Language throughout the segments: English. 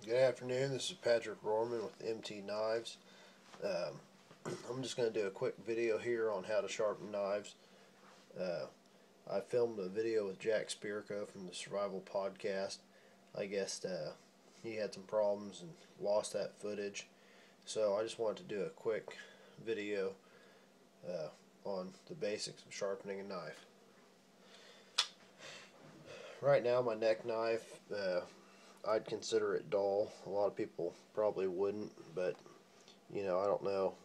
Good afternoon, this is Patrick Roehrman with MT Knives. I'm just going to do a quick video here on how to sharpen knives. I filmed a video with Jack Spirko from the Survival Podcast. I guess he had some problems and lost that footage. So I just wanted to do a quick video on the basics of sharpening a knife. Right now my neck knife, I'd consider it dull. A lot of people probably wouldn't, but you know, I don't know.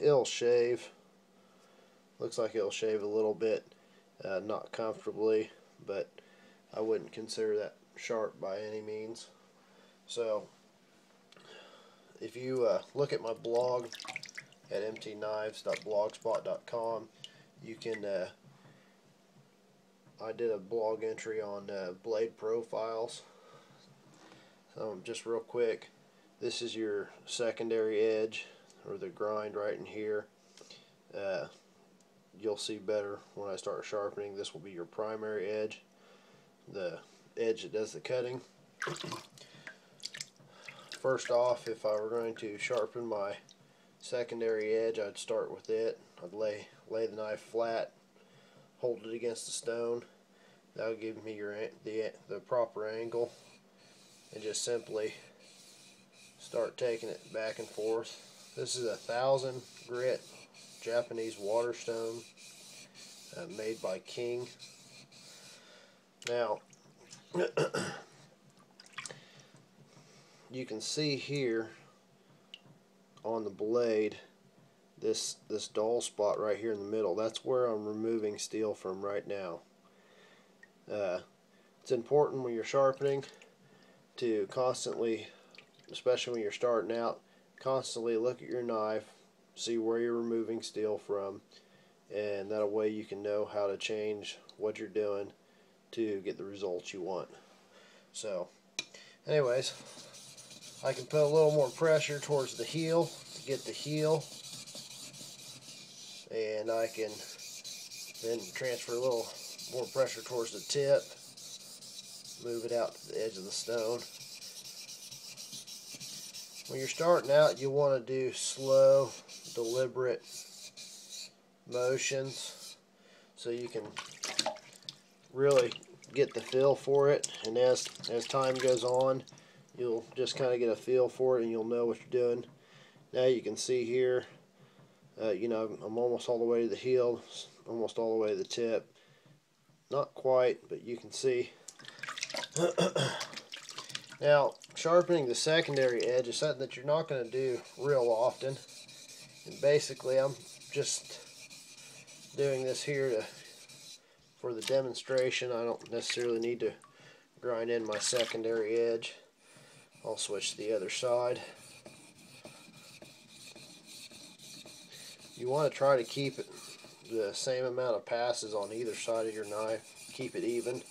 It'll shave. Looks like it'll shave a little bit, not comfortably, but I wouldn't consider that sharp by any means. So if you look at my blog at mtknives.blogspot.com, you can I did a blog entry on blade profiles. Just real quick, this is your secondary edge, or the grind right in here. You'll see better when I start sharpening. This will be your primary edge, the edge that does the cutting. First off, if I were going to sharpen my secondary edge, I'd start with it. I'd lay the knife flat, hold it against the stone. That'll give me the proper angle, and just simply start taking it back and forth. This is 1,000 grit Japanese water stone, made by King. Now you can see here on the blade this dull spot right here in the middle. That's where I'm removing steel from right now. It's important when you're sharpening to constantly, especially when you're starting out, constantly look at your knife, see where you're removing steel from, and that way you can know how to change what you're doing to get the results you want. So anyways, I can put a little more pressure towards the heel to get the heel, and I can then transfer a little more pressure towards the tip, move it out to the edge of the stone. When you're starting out, you want to do slow, deliberate motions so you can really get the feel for it, and as time goes on, you'll just kind of get a feel for it and you'll know what you're doing. Now you can see here, you know, I'm almost all the way to the heel, almost all the way to the tip. Not quite, but you can see. Now, sharpening the secondary edge is something that you're not going to do real often. And basically, I'm just doing this here for the demonstration. I don't necessarily need to grind in my secondary edge. I'll switch to the other side. You want to try to keep it the same amount of passes on either side of your knife. Keep it even,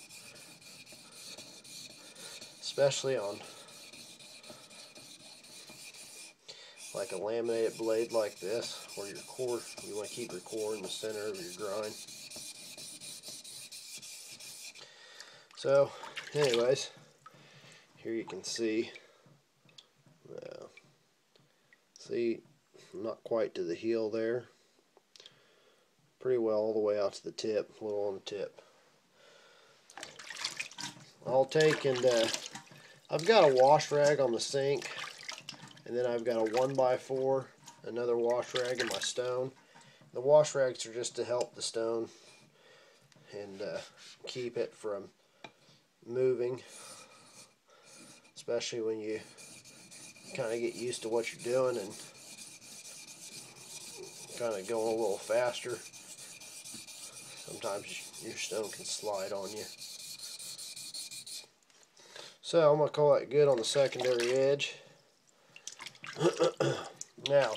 especially on like a laminated blade like this, where your core, you want to keep your core in the center of your grind. So anyways, here you can see, not quite to the heel there, pretty well all the way out to the tip, a little on the tip. I'll take and I've got a wash rag on the sink, and then I've got a 1x4, another wash rag in my stone. The wash rags are just to help the stone and keep it from moving, especially when you kind of get used to what you're doing and kind of going a little faster. Sometimes your stone can slide on you. So I'm going to call that good on the secondary edge. Now,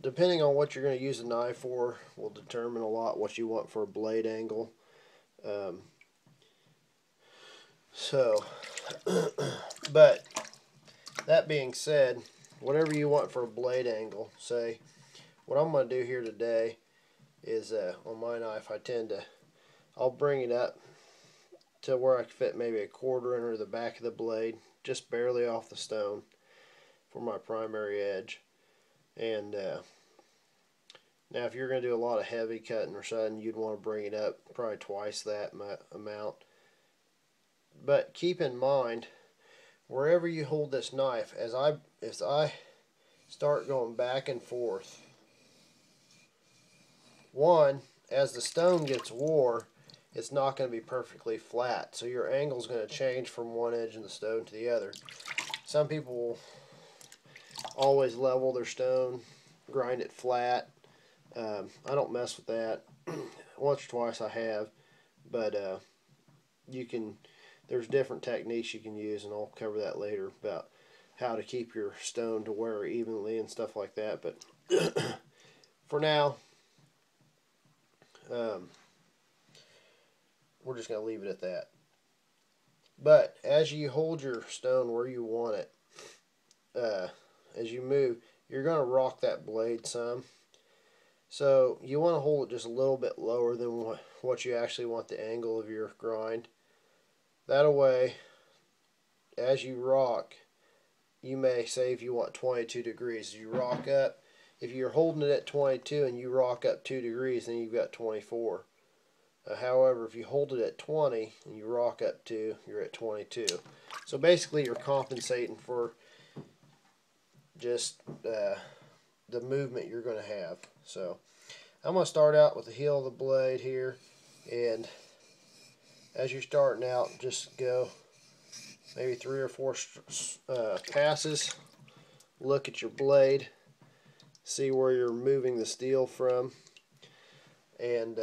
depending on what you're going to use the knife for will determine a lot what you want for a blade angle. But that being said, whatever you want for a blade angle, say, what I'm going to do here today is on my knife, I tend to I'll bring it up to where I can fit maybe a quarter under the back of the blade, just barely off the stone for my primary edge. And now if you're going to do a lot of heavy cutting or something, you'd want to bring it up probably twice that amount. But keep in mind, wherever you hold this knife, as I start going back and forth, one, as the stone gets wore, it's not going to be perfectly flat, so your angle is going to change from one edge of the stone to the other. Some people will always level their stone, grind it flat. I don't mess with that. Once or twice I have, but there's different techniques you can use, and I'll cover that later about how to keep your stone to wear evenly and stuff like that. But for now, we're just going to leave it at that. But as you hold your stone where you want it, as you move, you're going to rock that blade some. So you want to hold it just a little bit lower than what you actually want the angle of your grind. That way, as you rock, you may say if you want 22 degrees, you rock up. If you're holding it at 22 and you rock up 2 degrees, then you've got 24. However, if you hold it at 20 and you rock up 2, you're at 22. So basically you're compensating for just the movement you're going to have. So I'm going to start out with the heel of the blade here, and as you're starting out, just go maybe 3 or 4 passes. Look at your blade, see where you're moving the steel from, and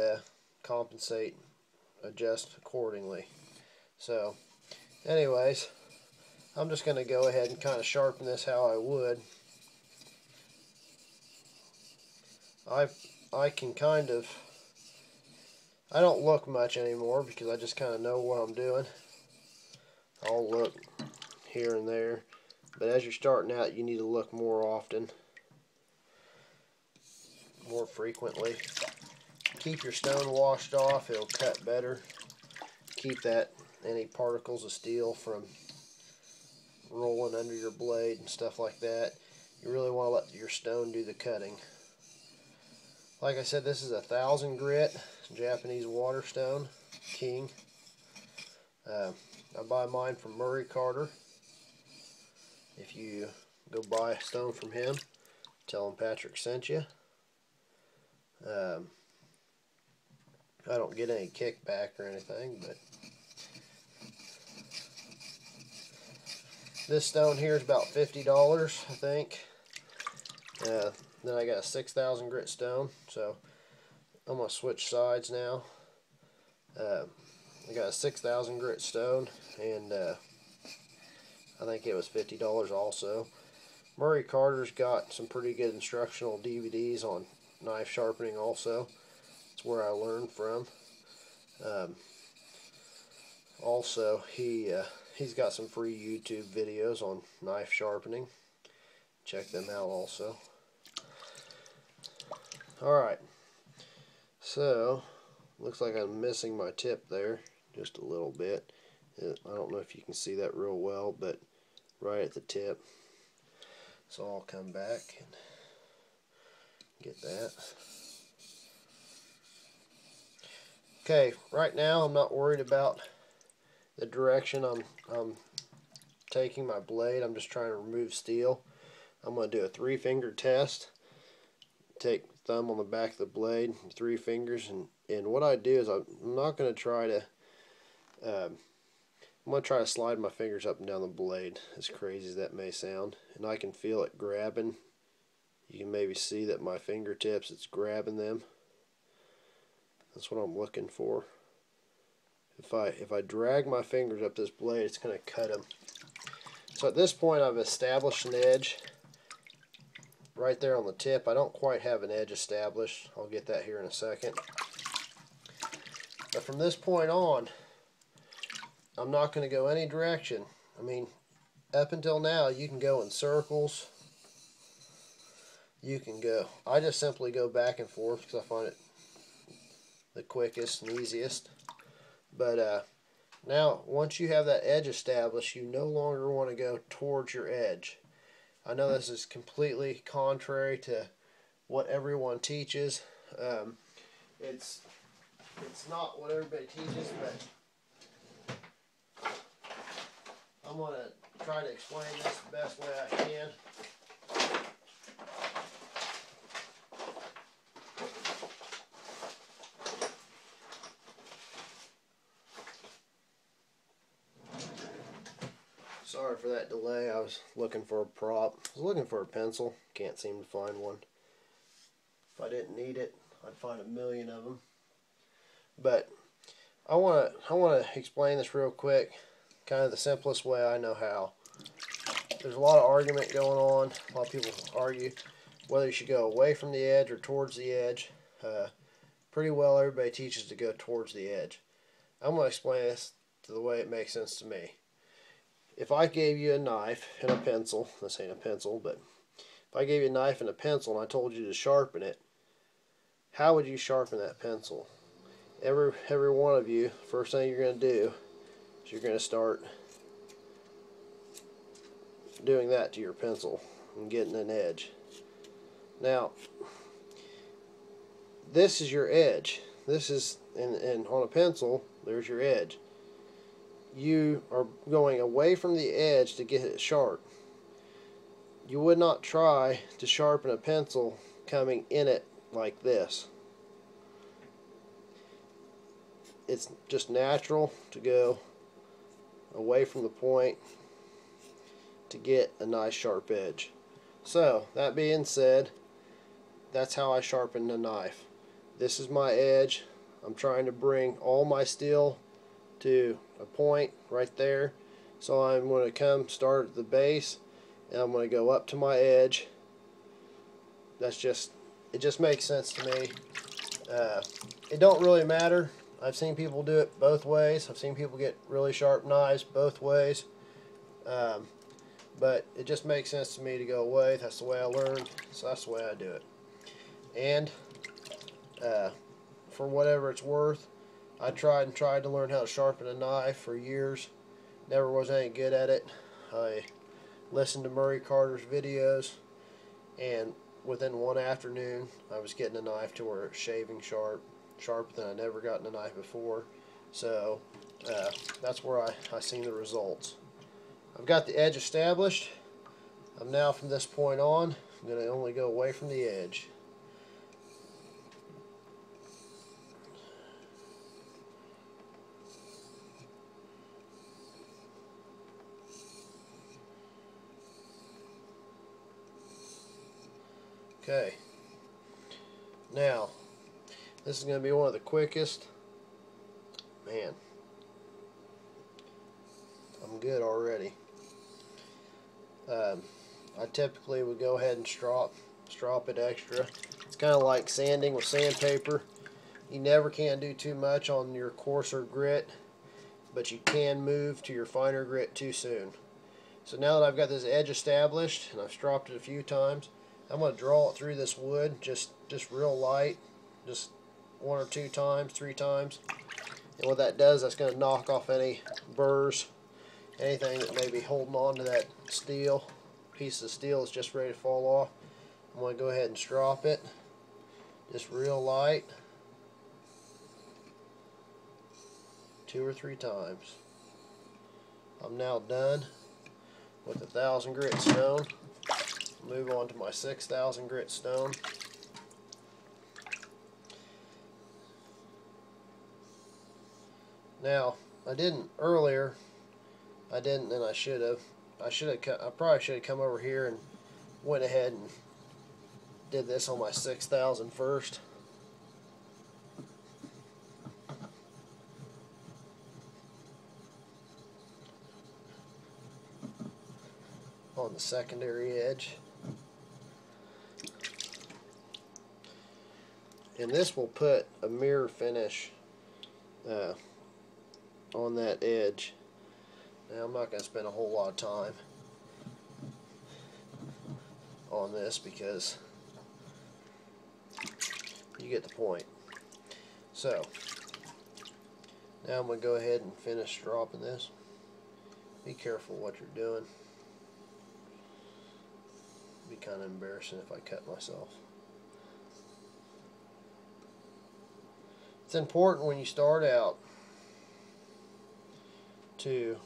compensate, adjust accordingly. So anyways, I'm just going to go ahead and kind of sharpen this how I would. I can kind of, I don't look much anymore because I just kind of know what I'm doing. I'll look here and there, but as you're starting out, you need to look more often, more frequently. Keep your stone washed off, it'll cut better. Keep any particles of steel from rolling under your blade and stuff like that. You really want to let your stone do the cutting. Like I said, this is a 1000 grit Japanese water stone, King. I buy mine from Murray Carter. If you go buy a stone from him, tell him Patrick sent you. I don't get any kickback or anything, but this stone here is about $50, I think. Then I got a 6000 grit stone, so I'm going to switch sides now. I got a 6000 grit stone, and I think it was $50 also. Murray Carter's got some pretty good instructional DVDs on knife sharpening also. That's where I learned from. Also, he's got some free YouTube videos on knife sharpening. Check them out also. Alright, so looks like I'm missing my tip there just a little bit. I don't know if you can see that real well, but right at the tip. So I'll come back and get that. Okay, right now I'm not worried about the direction I'm taking my blade. I'm just trying to remove steel. I'm going to do a 3-finger test. Take thumb on the back of the blade, 3 fingers, and what I do is I'm not going to try to I'm going to try to slide my fingers up and down the blade, as crazy as that may sound, and I can feel it grabbing. You can maybe see that my fingertips, it's grabbing them. That's what I'm looking for. If I drag my fingers up this blade, it's going to cut them. So at this point I've established an edge right there on the tip. I don't quite have an edge established. I'll get that here in a second. But from this point on, I'm not going to go any direction. I mean, up until now, you can go in circles. You can go. I just simply go back and forth because I find it the quickest and easiest. But now, once you have that edge established, you no longer want to go towards your edge. I know this is completely contrary to what everyone teaches. It's not what everybody teaches, but I'm going to try to explain this the best way I can. Sorry for that delay. I was looking for a prop. I was looking for a pencil. Can't seem to find one. If I didn't need it, I'd find a million of them. But I want to explain this real quick, kind of the simplest way I know how. There's a lot of argument going on. A lot of people argue whether you should go away from the edge or towards the edge. Pretty well everybody teaches to go towards the edge. I'm going to explain this to the way it makes sense to me. If I gave you a knife and a pencil, this ain't a pencil, but if I gave you a knife and a pencil and I told you to sharpen it, how would you sharpen that pencil? Every one of you, first thing you're going to do is you're going to start doing that to your pencil and getting an edge. Now, this is your edge. This is, and on a pencil, there's your edge. You are going away from the edge to get it sharp. You would not try to sharpen a pencil coming in it like this. It's just natural to go away from the point to get a nice sharp edge. So, that being said, that's how I sharpen the knife. This is my edge. I'm trying to bring all my steel to a point right there. So I'm going to start at the base and I'm going to go up to my edge. It just makes sense to me. It don't really matter. I've seen people do it both ways. I've seen people get really sharp knives both ways. But it just makes sense to me to go away. That's the way I learned, so that's the way I do it. And for whatever it's worth, I tried to learn how to sharpen a knife for years. Never was any good at it. I listened to Murray Carter's videos, and within one afternoon, I was getting a knife to where it's shaving sharper than I'd never gotten a knife before. So that's where I seen the results. I've got the edge established. I'm now, from this point on, I'm going to only go away from the edge. Okay, now this is going to be one of the quickest. Man, I'm good already. I typically would go ahead and strop it extra. It's kind of like sanding with sandpaper. You never can do too much on your coarser grit, but you can move to your finer grit too soon. So now that I've got this edge established and I've stropped it a few times, I'm going to draw it through this wood just real light, just 1 or 2 times, 3 times. And what that does, that's going to knock off any burrs, anything that may be holding on to that steel. Piece of steel is just ready to fall off. I'm going to go ahead and strop it, just real light, 2 or 3 times. I'm now done with 1,000 grit stone. Move on to my 6,000 grit stone. Now, I didn't earlier. I didn't, and I should have. I probably should have come over here and went ahead and did this on my 6,000 first. On the secondary edge. And this will put a mirror finish on that edge. Now, I'm not going to spend a whole lot of time on this because you get the point. So now I'm going to go ahead and finish stropping this. Be careful what you're doing. It'd be kind of embarrassing if I cut myself. It's important when you start out to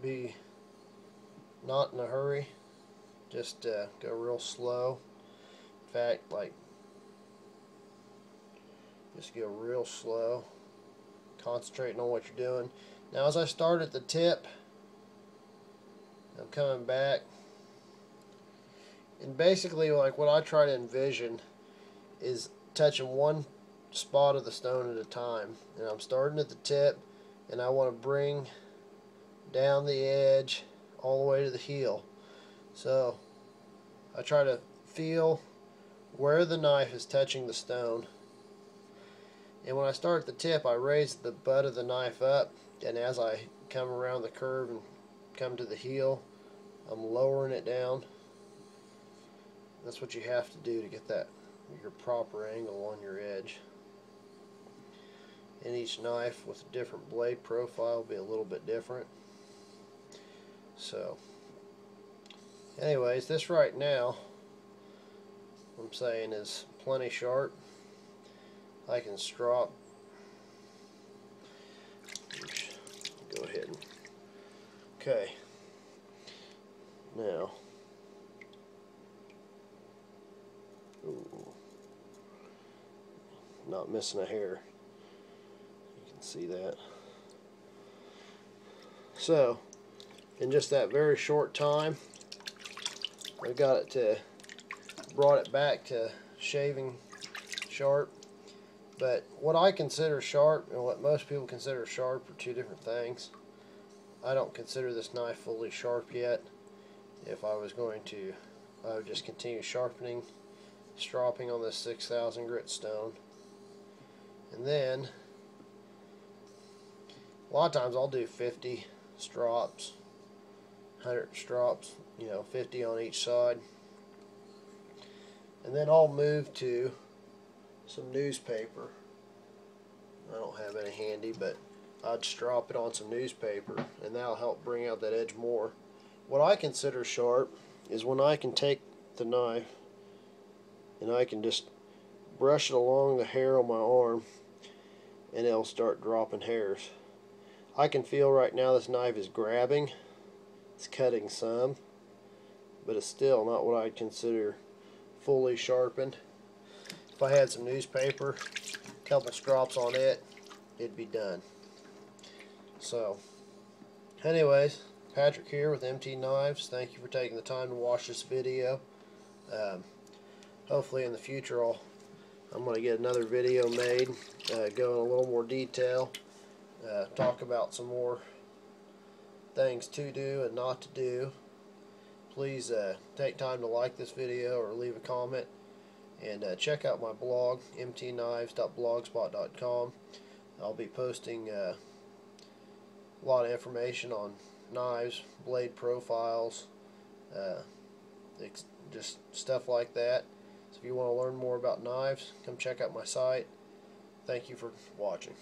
be not in a hurry. Just go real slow. In fact, like, just go real slow, concentrating on what you're doing. Now as I start at the tip, I'm coming back, and basically like what I try to envision is touching one spot of the stone at a time. And I'm starting at the tip, and I want to bring down the edge all the way to the heel. So I try to feel where the knife is touching the stone, and when I start at the tip, I raise the butt of the knife up, and as I come around the curve and come to the heel, I'm lowering it down. That's what you have to do to get that your proper angle on your edge. And each knife with a different blade profile will be a little bit different. So anyways, this right now, I'm saying, is plenty sharp. I can strop. Go ahead and, okay, now, ooh, not missing a hair. You can see that. So in just that very short time, I got it to, brought it back to shaving sharp. But what I consider sharp and what most people consider sharp are two different things. I don't consider this knife fully sharp yet. If I was going to, I would just continue sharpening, stropping on this 6,000 grit stone. And then, a lot of times I'll do 50 strops, 100 strops, 50 on each side. And then I'll move to some newspaper. I don't have any handy, but I'd strop it on some newspaper, and that'll help bring out that edge more. What I consider sharp is when I can take the knife and I can just brush it along the hair on my arm, and it'll start dropping hairs. I can feel right now this knife is grabbing, it's cutting some, but it's still not what I'd consider fully sharpened. If I had some newspaper, a couple strops on it, it'd be done. So, anyways, Patrick here with MT Knives. Thank you for taking the time to watch this video. Hopefully in the future I'm going to get another video made, go in a little more detail, talk about some more things to do and not to do. Please take time to like this video or leave a comment. And check out my blog, mtknives.blogspot.com. I'll be posting a lot of information on knives, blade profiles, just stuff like that. So if you want to learn more about knives, come check out my site. Thank you for watching.